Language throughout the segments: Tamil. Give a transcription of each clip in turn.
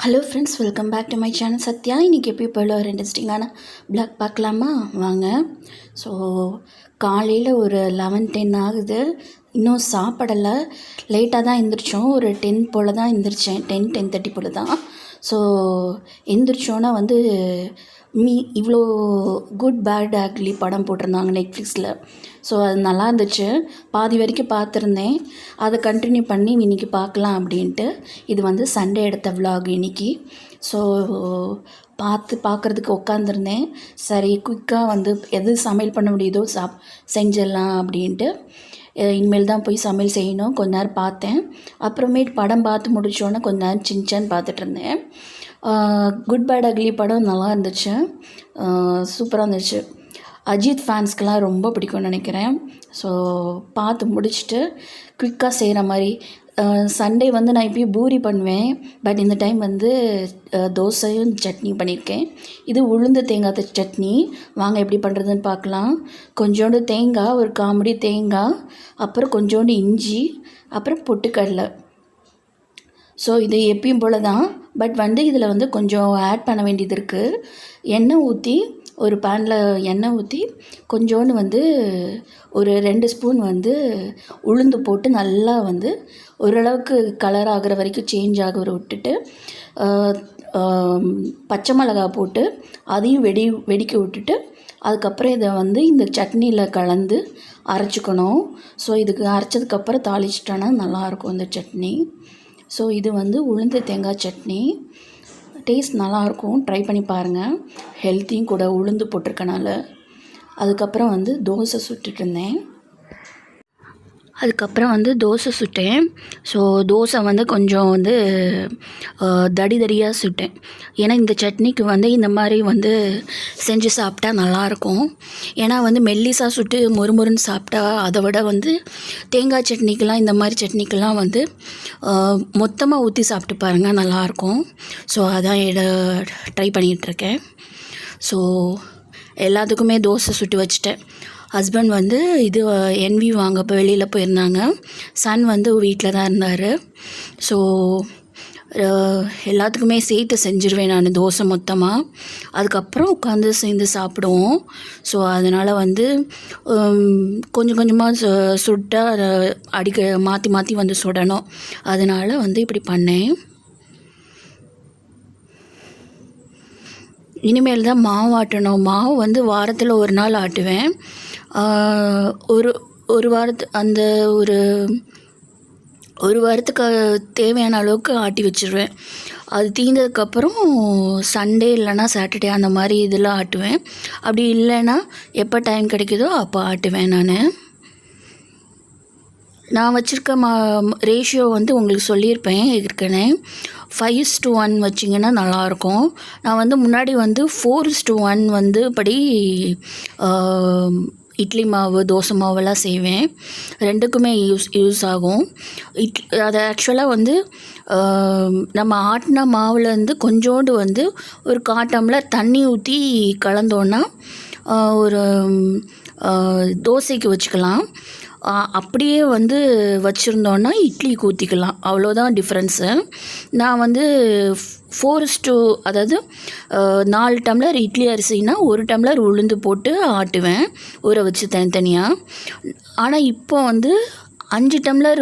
Hello friends, welcome back to my channel Sathya. இன்றைக்கி எப்படி போல ஒரு இன்ட்ரெஸ்டிங்கான பிளாக் பார்க்கலாமா வாங்க. ஸோ காலையில் ஒரு 11-10 ஆகுது, இன்னும் சாப்பிடலை. லேட்டாக தான் எழுந்திரிச்சோம், ஒரு 10 போல் தான் எழுந்திரிச்சேன், 10-10:30 போல் தான். ஸோ எழுந்திரிச்சோன்னா இவ்வளோ குட் பேட் ஆக்லி படம் போட்டிருந்தாங்க நெட்ஃப்ளிக்ஸில். ஸோ அது நல்லா இருந்துச்சு, பாதி வரைக்கும் பார்த்துருந்தேன். அதை கண்டினியூ பண்ணி இன்றைக்கி பார்க்கலாம் அப்படின்ட்டு. இது சண்டே எடுத்த விலாக் இன்றைக்கி. ஸோ பார்க்குறதுக்கு உட்காந்துருந்தேன். சரி குயிக்காக எது சமையல் பண்ண முடியுதோ செஞ்சிடலாம் அப்படின்ட்டு. இனிமேல் தான் போய் சமையல் செய்யணும். கொஞ்ச நேரம் பார்த்தேன், அப்புறமேட்டு படம் பார்த்து முடித்தோன்னே கொஞ்ச நேரம் சின்சான் பார்த்துட்டு இருந்தேன். குட் பேட் அக்லி படம் நல்லா இருந்துச்சு, சூப்பராக இருந்துச்சு. அஜித் ஃபேன்ஸ்க்கெலாம் ரொம்ப பிடிக்கும்னு நினைக்கிறேன். ஸோ பார்த்து முடிச்சுட்டு குயிக்காக செய்கிற மாதிரி. சண்டே நான் இப்போயும் பூரி பண்ணுவேன், பட் இந்த டைம் தோசையும் சட்னி பண்ணியிருக்கேன். இது உளுந்து தேங்காய் சட்னி. வாங்க எப்படி பண்ணுறதுன்னு பார்க்கலாம். கொஞ்சோண்டு தேங்காய், ஒரு காமெடி தேங்காய், அப்புறம் கொஞ்சோண்டு இஞ்சி, அப்புறம் பொட்டுக்கடலை. ஸோ இது எப்பயும் போல் தான், பட் இதில் கொஞ்சம் ஆட் பண்ண வேண்டியது இருக்குது. எண்ணெய் ஊற்றி, ஒரு பேனில் எண்ணெய் ஊற்றி கொஞ்சோண்டு ஒரு 2 ஸ்பூன் உளுந்து போட்டு நல்லா ஓரளவுக்கு கலர் ஆகிற வரைக்கும் சேஞ்ச் ஆகிற விட்டுட்டு, பச்சை மிளகாய் போட்டு அதையும் வெடிக்க விட்டுட்டு, அதுக்கப்புறம் இதை இந்த சட்னியில் கலந்து அரைச்சிக்கணும். ஸோ இதுக்கு அரைச்சதுக்கப்புறம் தாளிச்சிட்டோன்னா நல்லாயிருக்கும் இந்த சட்னி. ஸோ இது உளுந்து தேங்காய் சட்னி. டேஸ்ட் நல்லாயிருக்கும், ட்ரை பண்ணி பாருங்கள். ஹெல்த்தியும் கூட, உளுந்து போட்டிருக்கனால. அதுக்கப்புறம் தோசை சுட்டுட்டு இருந்தேன். தோசை சுட்டேன். ஸோ தோசை கொஞ்சம் தடியாக சுட்டேன். ஏன்னா இந்த சட்னிக்கு இந்த மாதிரி செஞ்சு சாப்பிட்டா நல்லாயிருக்கும். ஏன்னா மெல்லிசாக சுட்டு மொறுமொறுன்னு சாப்பிட்டா அதை விட தேங்காய் சட்னிக்கெலாம், இந்த மாதிரி சட்னிக்கெலாம் மொத்தமாக ஊற்றி சாப்பிட்டு பாருங்கள், நல்லாயிருக்கும். ஸோ அதான் ட்ரை பண்ணிகிட்ருக்கேன். ஸோ எல்லாத்துக்குமே தோசை சுட்டு வச்சுட்டேன். ஹஸ்பண்ட் இது என்வி வாங்க இப்போ வெளியில் போயிருந்தாங்க. சன் வீட்டில் தான் இருந்தார். ஸோ எல்லாத்துக்குமே சேர்த்து செஞ்சுருவேன் நான் தோசை மொத்தமாக. அதுக்கப்புறம் உட்காந்து சேர்ந்து சாப்பிடுவோம். ஸோ அதனால் கொஞ்சம் கொஞ்சமாக சுட்டால் மாற்றி மாற்றி சுடணும். அதனால் இப்படி பண்ணேன். இனிமேல் தான் மாவு ஆட்டணும். மாவு வாரத்தில் ஒரு நாள் ஆட்டுவேன். ஒரு வாரத்துக்கு தேவையான அளவுக்கு ஆட்டி வச்சுருவேன். அது தீர்ந்ததுக்கப்புறம் சண்டே இல்லைன்னா சாட்டர்டே அந்த மாதிரி இதெல்லாம் ஆட்டுவேன். அப்படி இல்லைன்னா எப்போ டைம் கிடைக்குதோ அப்போ ஆட்டுவேன். நான் வச்சுருக்க ரேஷியோ உங்களுக்கு சொல்லியிருப்பேன் ஏற்கனவே. 5:1 வச்சிங்கன்னா நல்லாயிருக்கும். நான் முன்னாடி 4:1 படி இட்லி மாவு, தோசை மாவெல்லாம் செய்வேன். ரெண்டுக்குமே யூஸ் ஆகும். அதை ஆக்சுவலாக நம்ம ஆட்டின மாவுலேருந்து கொஞ்சோண்டு ஒரு 1/4 டம்ளர் தண்ணி ஊற்றி கலந்தோன்னா ஒரு தோசைக்கு வச்சுக்கலாம். அப்படியே வச்சுருந்தோன்னா இட்லிக்கு ஊற்றிக்கலாம். அவ்வளோதான் டிஃப்ரென்ஸு. நான் 4:2, அதாவது 4 டம்ளர் இட்லி அரிசினா 1 டம்ளர் உளுந்து போட்டு ஆட்டுவேன், ஊற வச்சு தனித்தனியாக. ஆனால் இப்போ 5 டம்ளர்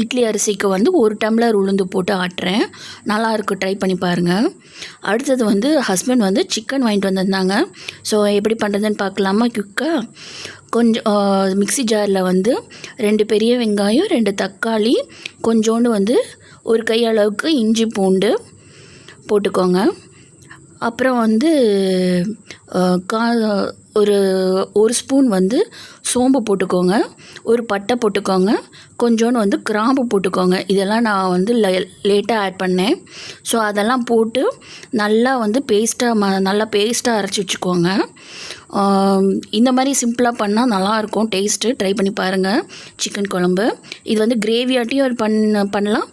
இட்லி அரிசிக்கு 1 டம்ளர் உளுந்து போட்டு ஆட்டுறேன். நல்லாயிருக்கும், ட்ரை பண்ணி பாருங்கள். அடுத்தது ஹஸ்பண்ட் சிக்கன் வாங்கிட்டு வந்திருந்தாங்க. ஸோ எப்படி பண்ணுறதுன்னு பார்க்கலாமா குயிக்காக. கொஞ்சம் மிக்ஸி ஜாரில் 2 பெரிய வெங்காயம், 2 தக்காளி, கொஞ்சோண்டு ஒரு கை அளவுக்கு இஞ்சி பூண்டு போட்டுக்கோங்க. அப்புறம் ஒரு ஸ்பூன் சோம்பு போட்டுக்கோங்க, ஒரு பட்டை போட்டுக்கோங்க, கொஞ்சோண்டு கிராம்பு போட்டுக்கோங்க. இதெல்லாம் நான் லேட்டாக ஆட் பண்ணேன். ஸோ அதெல்லாம் போட்டு நல்லா நல்லா பேஸ்ட்டாக அரைச்சி வச்சுக்கோங்க. இந்த மாதிரி சிம்பிளாக பண்ணால் நல்லாயிருக்கும், டேஸ்ட்டு. ட்ரை பண்ணி பாருங்கள். சிக்கன் குழம்பு இது கிரேவியாட்டியும் பண்ணலாம்,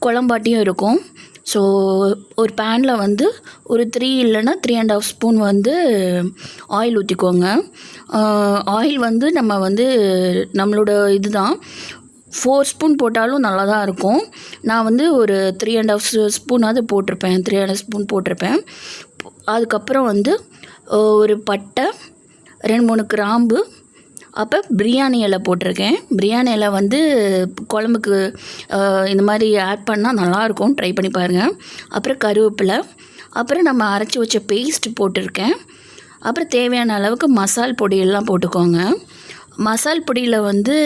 குழம்பாட்டியும் இருக்கும். ஸோ ஒரு பேனில் ஒரு 3 இல்லைன்னா 3.5 ஸ்பூன் ஆயில் ஊற்றிக்கோங்க. ஆயில் நம்ம நம்மளோட இதுதான் 4 ஸ்பூன் போட்டாலும் நல்லா தான் இருக்கும். நான் வந்து ஒரு 3½ ஸ்பூனாவது போட்டிருப்பேன், 3½ ஸ்பூன் போட்டிருப்பேன். அதுக்கப்புறம் வந்து ஒரு பட்டை, 2-3 கிராம்பு, அப்போ பிரியாணி இலை போட்டிருக்கேன். பிரியாணி இலை வந்து குழம்புக்கு இந்த மாதிரி ஆட் பண்ணால் நல்லாயிருக்கும், ட்ரை பண்ணி பாருங்கள். அப்புறம் கருவேப்பிலை, அப்புறம் நம்ம அரைச்சி வச்ச பேஸ்ட் போட்டிருக்கேன். அப்புறம் தேவையான அளவுக்கு மசால் பொடியெல்லாம் போட்டுக்கோங்க. மசால் பொடியில் வந்து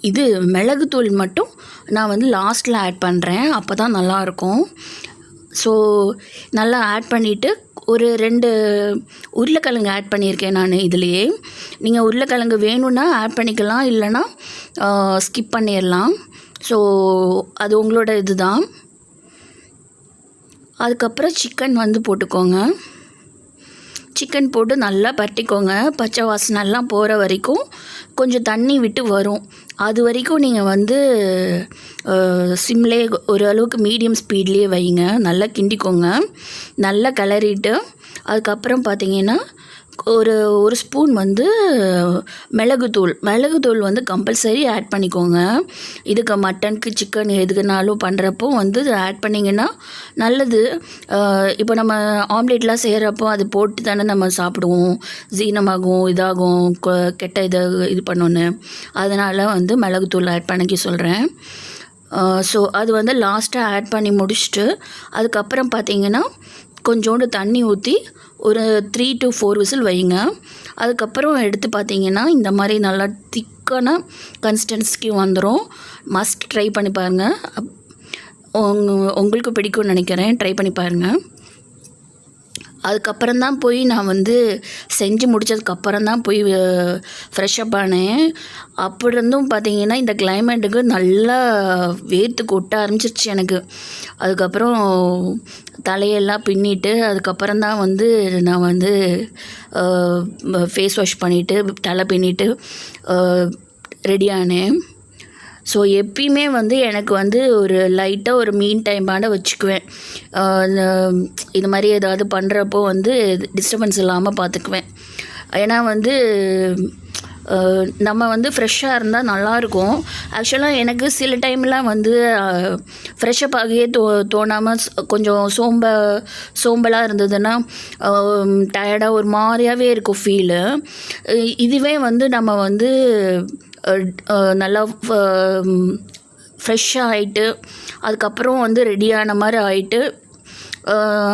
இது மிளகுத்தூள் மட்டும் நான் வந்து லாஸ்ட்டில் ஆட் பண்ணுறேன், அப்போ தான் நல்லாயிருக்கும். ஸோ நல்லா ஆட் பண்ணிவிட்டு ஒரு 2 உருளைக்கிழங்கு ஆட் பண்ணியிருக்கேன் நான் இதுலேயே. நீங்கள் உருளைக்கிழங்கு வேணும்னா ஆட் பண்ணிக்கலாம், இல்லைன்னா ஸ்கிப் பண்ணிடலாம். ஸோ அது உங்களோட இது தான். அதுக்கப்புறம் சிக்கன் வந்து போட்டுக்கோங்க. சிக்கன் போட்டு நல்லா பரட்டிக்கோங்க. பச்சை வாசனைலாம் போகிற வரைக்கும் கொஞ்சம் தண்ணி விட்டு வரும். அது வரைக்கும் நீங்கள் வந்து சிம்லே ஓரளவுக்கு மீடியம் ஸ்பீட்லேயே வைங்க. நல்லா கிண்டிக்கோங்க. நல்லா கிளறிட்டு அதுக்கப்புறம் பார்த்தீங்கன்னா ஒரு ஸ்பூன் வந்து மிளகுத்தூள் வந்து கம்பல்சரி ஆட் பண்ணிக்கோங்க. இதுக்கு மட்டனுக்கு சிக்கன் எதுக்குனாலும் பண்ணுறப்போ வந்து ஆட் பண்ணிங்கன்னா நல்லது. இப்போ நம்ம ஆம்லேட்லாம் செய்கிறப்போ அது போட்டு தானே நம்ம சாப்பிடுவோம், ஜீரணமாகும், இதாகும், கெட்ட இது பண்ணோன்னு. அதனால் வந்து மிளகுத்தூள் ஆட் பண்ணிக்க சொல்கிறேன். ஸோ அது வந்து லாஸ்ட்டாக ஆட் பண்ணி முடிச்சுட்டு அதுக்கப்புறம் பார்த்தீங்கன்னா கொஞ்சோண்டு தண்ணி ஊற்றி ஒரு 3 to 4 விசில் வைங்க. அதுக்கப்புறம் எடுத்து பார்த்தீங்கன்னா இந்த மாதிரி நல்லா திக்கான கன்சிஸ்டன்சிக்கு வந்துடும். மஸ்ட் ட்ரை பண்ணி பாருங்கள். உங்களுக்கு பிடிக்கும்னு நினைக்கிறேன், ட்ரை பண்ணி பாருங்கள். அதுக்கப்புறம் தான் போய் நான் வந்து செஞ்சு முடித்ததுக்கப்புறம் தான் போய் ஃப்ரெஷ்அப் ஆனேன். அப்படி இருந்தும் பார்த்தீங்கன்னா இந்த கிளைமேட்டுக்கு நல்லா வேர்த்து கொட்ட ஆரம்பிச்சிருச்சு எனக்கு. அதுக்கப்புறம் தலையெல்லாம் பின்னிட்டு அதுக்கப்புறம் தான் வந்து நான் வந்து ஃபேஸ் வாஷ் பண்ணிவிட்டு தலை பின்னிட்டு ரெடி ஆனேன். ஸோ எப்பயுமே வந்து எனக்கு வந்து ஒரு லைட்டாக ஒரு மீன் டைமாட வச்சுக்குவேன். இது மாதிரி ஏதாவது பண்ணுறப்போ வந்து டிஸ்டர்பன்ஸ் இல்லாமல் பார்த்துக்குவேன். ஏன்னா வந்து நம்ம வந்து ஃப்ரெஷ்ஷாக இருந்தால் நல்லாயிருக்கும். ஆக்சுவலாக எனக்கு சில டைம்லாம் வந்து ஃப்ரெஷ்அப் ஆகியே தோணாமல் கொஞ்சம் சோம்பலாக இருந்ததுன்னா டயர்டாக ஒரு மாதிரியாகவே இருக்கும் ஃபீலு. இதுவே வந்து நம்ம வந்து நல்லா ஃப்ரெஷ்ஷாக ஆகிட்டு அதுக்கப்புறம் வந்து ரெடியான மாதிரி ஆகிட்டு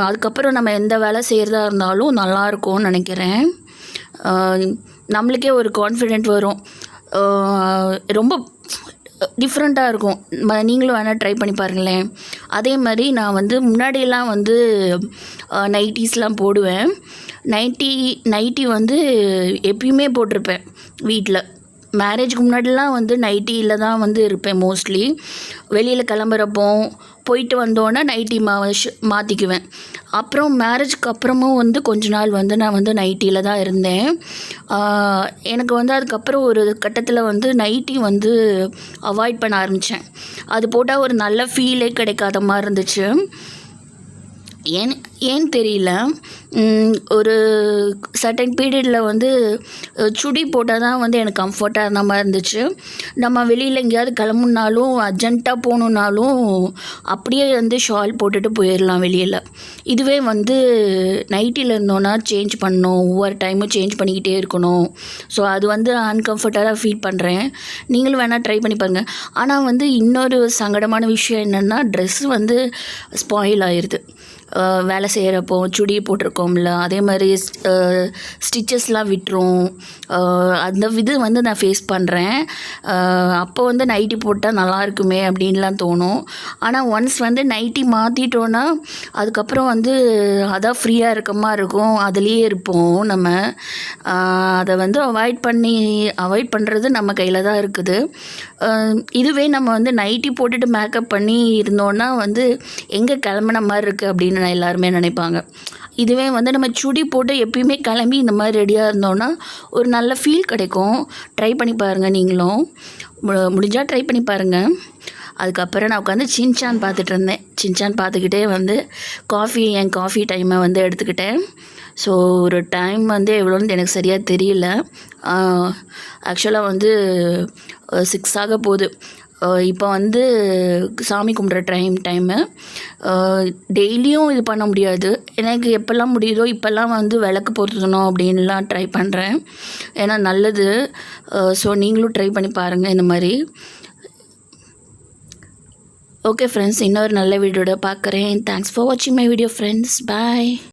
அதுக்கப்புறம் நம்ம எந்த வேலை செய்கிறதா இருந்தாலும் நல்லாயிருக்கும்னு நினைக்கிறேன். நம்மளுக்கே ஒரு கான்ஃபிடென்ட் வரும். ரொம்ப டிஃப்ரெண்ட்டாக இருக்கும். நீங்களும் வேணால் ட்ரை பண்ணி பாருங்களேன். அதே மாதிரி நான் வந்து முன்னாடியெல்லாம் வந்து நைட்டிஸ்லாம் போடுவேன். நைட்டி வந்து எப்பயுமே போட்டிருப்பேன் வீட்டில். மேரேஜுக்கு முன்னாடிலாம் வந்து நைட்டியில் தான் வந்து இருப்பேன் மோஸ்ட்லி. வெளியில் கிளம்புறப்போ போயிட்டு வந்தோன்னே நைட்டி மாற்றிக்குவேன். அப்புறம் மேரேஜுக்கு அப்புறமும் வந்து கொஞ்ச நாள் வந்து நான் வந்து நைட்டியில் தான் இருந்தேன். எனக்கு வந்து அதுக்கப்புறம் ஒரு கட்டத்தில் வந்து நைட்டி வந்து அவாய்ட் பண்ண ஆரம்பித்தேன். அது போட்டால் ஒரு நல்ல ஃபீலே கிடைக்காத மாதிரி இருந்துச்சு. ஏன்னு தெரியல. ஒரு சர்டன் பீரியடில் வந்து சுடி போட்டால் தான் வந்து எனக்கு கம்ஃபர்ட்டாக இருந்த மாதிரி இருந்துச்சு. நம்ம வெளியில் எங்கேயாவது கிளம்புனாலும் அர்ஜென்ட்டாக போகணுன்னாலும் அப்படியே வந்து ஷால் போட்டுட்டு போயிடலாம் வெளியில். இதுவே வந்து நைட்டியில் இருந்தோன்னா சேஞ்ச் பண்ணணும், ஒவ்வொரு டைமும் சேஞ்ச் பண்ணிக்கிட்டே இருக்கணும். ஸோ அது வந்து அன்கம்ஃபர்டபுளாக ஃபீல் பண்ணுறேன். நீங்களும் வேணால் ட்ரை பண்ணி பாருங்கள். ஆனால் வந்து இன்னொரு சங்கடமான விஷயம் என்னென்னா ட்ரெஸ்ஸு வந்து ஸ்பாயில் ஆயிடுது. வேலை செய்கிறப்போ சுடி போட்டிருக்கோம்ல, அதே மாதிரி ஸ்டிச்சஸ்லாம் விட்டுரும். அந்த இது வந்து நான் ஃபேஸ் பண்ணுறேன். அப்போ வந்து நைட்டி போட்டால் நல்லா இருக்குமே அப்படின்லாம் தோணும். ஆனால் ஒன்ஸ் வந்து நைட்டி மாற்றிட்டோன்னா அதுக்கப்புறம் வந்து அதான் ஃப்ரீயாக இருக்க மாதிரி இருக்கும், அதுலேயே இருப்போம் நம்ம. அதை வந்து அவாய்ட் பண்ணுறது நம்ம கையில் தான் இருக்குது. இதுவே நம்ம வந்து நைட்டி போட்டுட்டு மேக்கப் பண்ணி இருந்தோன்னா வந்து எங்கே கிளம்புன மாதிரி இருக்குது அப்படின்னு எல்லாருமே நினைப்பாங்க. இதுவே வந்து நம்ம சுடி போட்டு எப்பயுமே கிளம்பி இந்த மாதிரி ரெடியாக இருந்தோன்னா ஒரு நல்ல ஃபீல் கிடைக்கும். ட்ரை பண்ணி பாருங்கள். நீங்களும் முடிஞ்சால் ட்ரை பண்ணி பாருங்கள். அதுக்கப்புறம் நான் உட்காந்து சின்சான் பார்த்துட்டு இருந்தேன். சின்சான் பார்த்துக்கிட்டே வந்து என் காஃபி டைமை வந்து எடுத்துக்கிட்டேன். ஸோ ஒரு டைம் வந்து எவ்வளோன்னு எனக்கு சரியாக தெரியல. ஆக்சுவலாக வந்து 6 ஆக போகுது. இப்போ வந்து சாமி கும்பிட்ற டைமு. டெய்லியும் இது பண்ண முடியாது. எனக்கு எப்போல்லாம் முடியுதோ இப்போல்லாம் வந்து விளக்கு பொருத்தணும் அப்படின்லாம் ட்ரை பண்ணுறேன். ஏன்னா நல்லது. ஸோ நீங்களும் ட்ரை பண்ணி பாருங்கள் இந்த மாதிரி. ஓகே ஃப்ரெண்ட்ஸ், இன்னொரு நல்ல வீடியோட பார்க்குறேன். தேங்க்ஸ் ஃபார் வாட்சிங் மை வீடியோ ஃப்ரெண்ட்ஸ். பாய்.